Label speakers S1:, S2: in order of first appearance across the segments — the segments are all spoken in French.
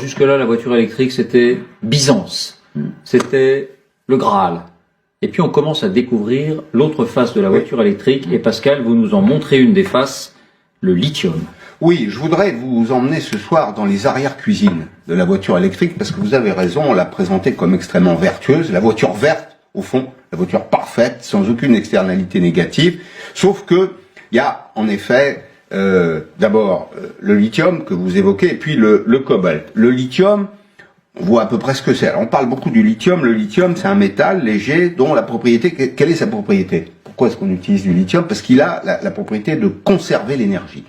S1: jusque-là, la voiture électrique, c'était Byzance. C'était le Graal. Et puis, on commence à découvrir l'autre face de la voiture électrique. Et Pascal, vous nous en montrez une des faces, le lithium.
S2: Oui, je voudrais vous emmener ce soir dans les arrière-cuisines de la voiture électrique, parce que vous avez raison, on l'a présentée comme extrêmement vertueuse. La voiture verte, au fond, la voiture parfaite, sans aucune externalité négative. Sauf que, il y a, en effet, d'abord le lithium que vous évoquez, et puis le cobalt. Le lithium, on voit à peu près ce que c'est. Alors, on parle beaucoup du lithium. Le lithium, c'est un métal léger dont la propriété, quelle est sa propriété? Pourquoi est-ce qu'on utilise du lithium? Parce qu'il a la propriété de conserver l'énergie.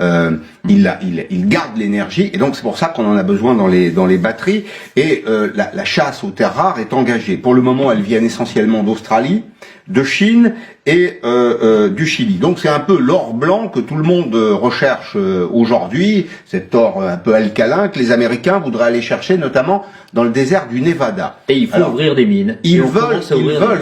S2: Il garde l'énergie, et donc c'est pour ça qu'on en a besoin dans les batteries. Et la chasse aux terres rares est engagée. Pour le moment, elles viennent essentiellement d'Australie, de Chine et du Chili. Donc c'est un peu l'or blanc que tout le monde recherche aujourd'hui, cet or un peu alcalin que les Américains voudraient aller chercher, notamment dans le désert du Nevada.
S1: Et il faut ouvrir des mines.
S2: Ils veulent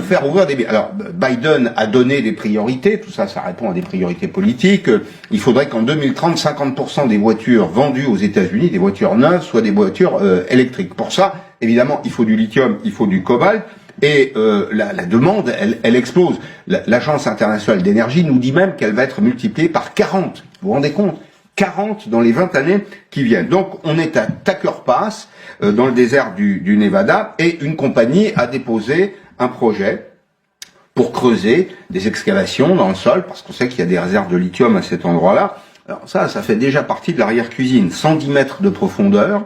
S2: faire ouvrir des mines. Alors Biden a donné des priorités, tout ça, ça répond à des priorités politiques. Il faudrait qu'en 2030, 50% des voitures vendues aux États-Unis, des voitures neuves, soient des voitures électriques. Pour ça, évidemment, il faut du lithium, il faut du cobalt. Et la demande, elle explose. L'Agence internationale d'énergie nous dit même qu'elle va être multipliée par 40. Vous vous rendez compte? 40 dans les 20 années qui viennent. Donc on est à Thacker Pass, dans le désert du Nevada, et une compagnie a déposé un projet pour creuser des excavations dans le sol, parce qu'on sait qu'il y a des réserves de lithium à cet endroit-là. Alors ça fait déjà partie de l'arrière-cuisine. 110 mètres de profondeur,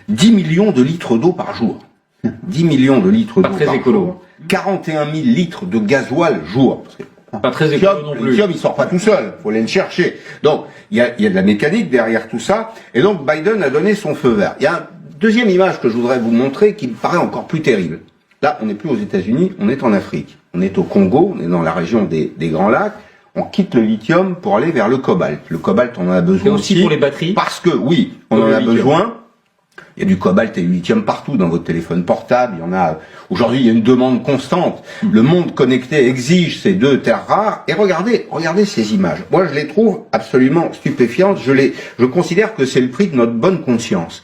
S2: 10 millions de litres d'eau par jour. 10 millions de litres d'eau par jour, 41 000 litres de gasoil jour. Parce que,
S1: pas très écolo non plus.
S2: Le lithium, il sort pas tout seul, faut aller le chercher. Donc, il y a de la mécanique derrière tout ça, et donc Biden a donné son feu vert. Il y a une deuxième image que je voudrais vous montrer qui me paraît encore plus terrible. Là, on n'est plus aux États-Unis, on est en Afrique. On est au Congo, on est dans la région des Grands Lacs. On quitte le lithium pour aller vers le cobalt. Le cobalt, on en a besoin
S1: aussi pour les batteries.
S2: Parce que, oui, on en a besoin. Il y a du cobalt et du lithium partout dans votre téléphone portable. Il y en a. Aujourd'hui, il y a une demande constante. Le monde connecté exige ces deux terres rares. Et regardez ces images. Moi, je les trouve absolument stupéfiantes. Je considère que c'est le prix de notre bonne conscience.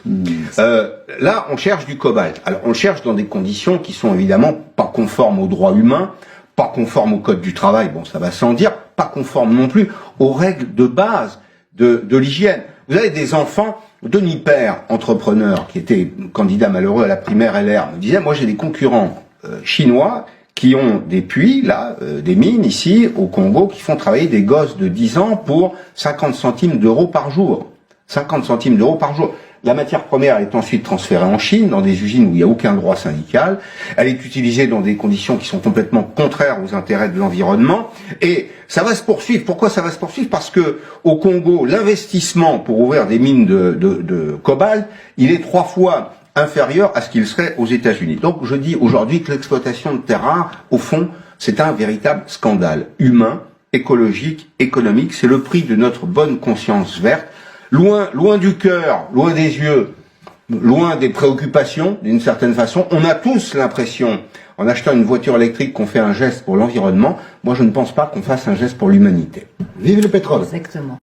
S2: Là, on cherche du cobalt. Alors, on le cherche dans des conditions qui sont évidemment pas conformes aux droits humains, pas conformes au code du travail. Bon, ça va sans dire. Pas conformes non plus aux règles de base de l'hygiène. Vous avez des enfants. Denis Père, entrepreneur, qui était candidat malheureux à la primaire LR, me disait, moi j'ai des concurrents chinois qui ont des puits, là, des mines ici, au Congo, qui font travailler des gosses de 10 ans pour 50 centimes d'euros par jour. 50 centimes d'euros par jour. La matière première est ensuite transférée en Chine, dans des usines où il n'y a aucun droit syndical. Elle est utilisée dans des conditions qui sont complètement contraires aux intérêts de l'environnement. Et ça va se poursuivre. Pourquoi ça va se poursuivre? Parce que au Congo, l'investissement pour ouvrir des mines de cobalt, il est 3 fois inférieur à ce qu'il serait aux États-Unis. Donc je dis aujourd'hui que l'exploitation de terres rares, au fond, c'est un véritable scandale humain, écologique, économique. C'est le prix de notre bonne conscience verte. Loin du cœur, loin des yeux, loin des préoccupations, d'une certaine façon. On a tous l'impression, en achetant une voiture électrique, qu'on fait un geste pour l'environnement. Moi, je ne pense pas qu'on fasse un geste pour l'humanité. Vive le pétrole!
S3: Exactement.